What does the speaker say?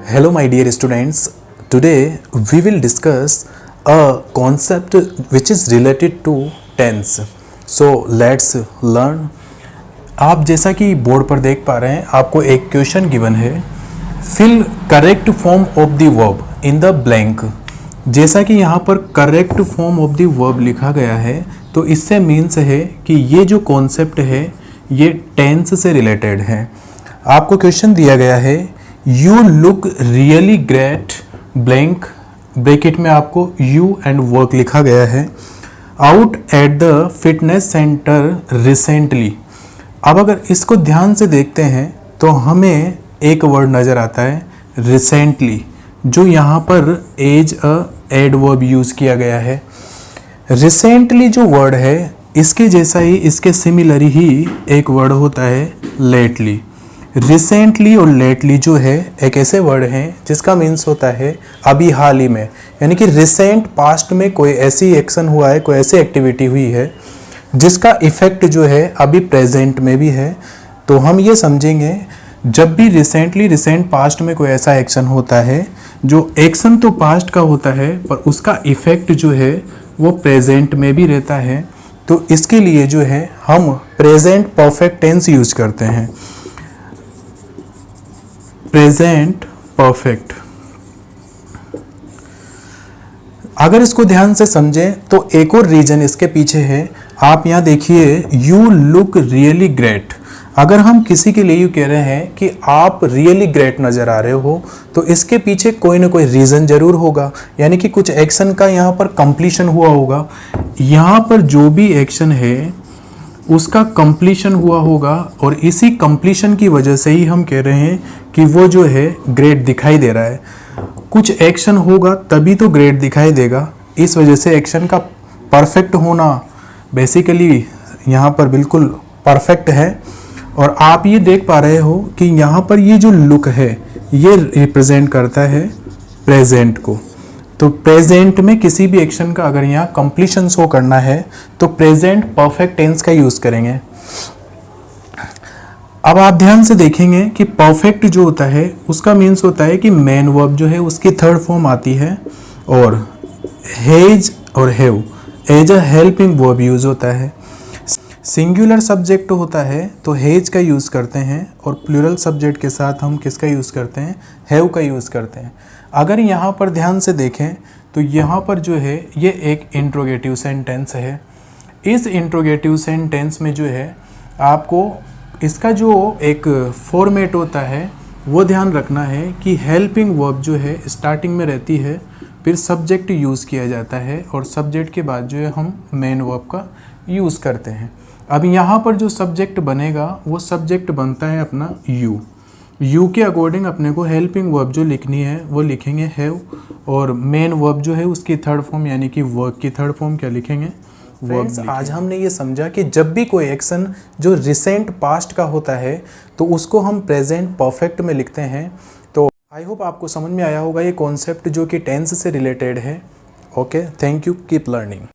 Hello my dear students, today we will discuss a concept which is related to tense. So let's learn. आप जैसा कि board पर देख पा रहे हैं, आपको एक क्वेश्चन गिवन है, fill correct form of the verb in the blank. जैसा कि यहाँ पर correct form of the verb लिखा गया है, तो इससे मीन्स है कि ये जो कॉन्सेप्ट है ये टेंस से रिलेटेड है। आपको क्वेश्चन दिया गया है, you look really great blank, bracket में आपको यू एंड वर्क लिखा गया है, out at the fitness centre recently. अब अगर इसको ध्यान से देखते हैं तो हमें एक वर्ड नज़र आता है रिसेंटली, जो यहाँ पर एज अ एडवर्ब यूज़ किया गया है। रिसेंटली जो वर्ड है इसके जैसा ही, इसके सिमिलर ही एक वर्ड होता है लेटली। रिसेंटली और लेटली जो है एक ऐसे वर्ड हैं जिसका मीन्स होता है अभी हाल ही में, यानी कि रिसेंट पास्ट में कोई ऐसी एक्शन हुआ है, कोई ऐसी एक्टिविटी हुई है जिसका इफेक्ट जो है अभी प्रेजेंट में भी है। तो हम ये समझेंगे जब भी रिसेंटली रिसेंट पास्ट में कोई ऐसा एक्शन होता है, जो एक्शन तो पास्ट का होता है पर उसका इफेक्ट जो है वो प्रेजेंट में भी रहता है, तो इसके लिए जो है हम प्रेजेंट परफेक्ट टेंस यूज करते हैं। Present perfect. अगर इसको ध्यान से समझें तो एक और रीजन इसके पीछे है। आप यहाँ देखिए, यू लुक रियली ग्रेट। अगर हम किसी के लिए यू कह रहे हैं कि आप रियली ग्रेट नज़र आ रहे हो, तो इसके पीछे कोई ना कोई रीज़न ज़रूर होगा, यानी कि कुछ एक्शन का यहाँ पर कंप्लीशन हुआ होगा। यहाँ पर जो भी एक्शन है उसका कंप्लीशन हुआ होगा और इसी कंप्लीशन की वजह से ही हम कह रहे हैं कि वो जो है ग्रेट दिखाई दे रहा है। कुछ एक्शन होगा तभी तो ग्रेट दिखाई देगा, इस वजह से एक्शन का परफेक्ट होना बेसिकली यहाँ पर बिल्कुल परफेक्ट है। और आप ये देख पा रहे हो कि यहाँ पर ये जो लुक है ये रिप्रेजेंट करता है प्रेजेंट को। तो प्रेजेंट में किसी भी एक्शन का अगर यहाँ कंप्लीशन शो करना है तो प्रेजेंट परफेक्ट टेंस का यूज़ करेंगे। अब आप ध्यान से देखेंगे कि परफेक्ट जो होता है उसका मीन्स होता है कि मेन वर्ब जो है उसकी थर्ड फॉर्म आती है, और हैज और have as a helping verb use होता है। सिंगुलर सब्जेक्ट होता है तो हैज का यूज़ करते हैं, और प्लूरल सब्जेक्ट के साथ हम किसका यूज़ करते हैं, हैव का यूज़ करते हैं। अगर यहाँ पर ध्यान से देखें तो यहाँ पर जो है ये एक इंट्रोगेटिव सेंटेंस है। इस इंट्रोगेटिव सेंटेंस में जो है आपको इसका जो एक फॉर्मेट होता है वो ध्यान रखना है कि हेल्पिंग वर्ब जो है स्टार्टिंग में रहती है, फिर सब्जेक्ट यूज़ किया जाता है, और सब्जेक्ट के बाद जो है हम मेन वर्ब का यूज़ करते हैं। अब यहाँ पर जो सब्जेक्ट बनेगा वो सब्जेक्ट बनता है अपना यू। यू के अकॉर्डिंग अपने को हेल्पिंग वर्ब जो लिखनी है वो लिखेंगे हैव, और मेन वर्ब जो है उसकी थर्ड फॉर्म यानी कि वर्क की थर्ड फॉर्म क्या लिखेंगे, वर्ब। आज हमने ये समझा कि जब भी कोई एक्शन जो रिसेंट पास्ट का होता है तो उसको हम प्रेजेंट परफेक्ट में लिखते हैं। तो आई होप आपको समझ में आया होगा ये कॉन्सेप्ट जो कि टेंस से रिलेटेड है। Okay, thank you, keep learning.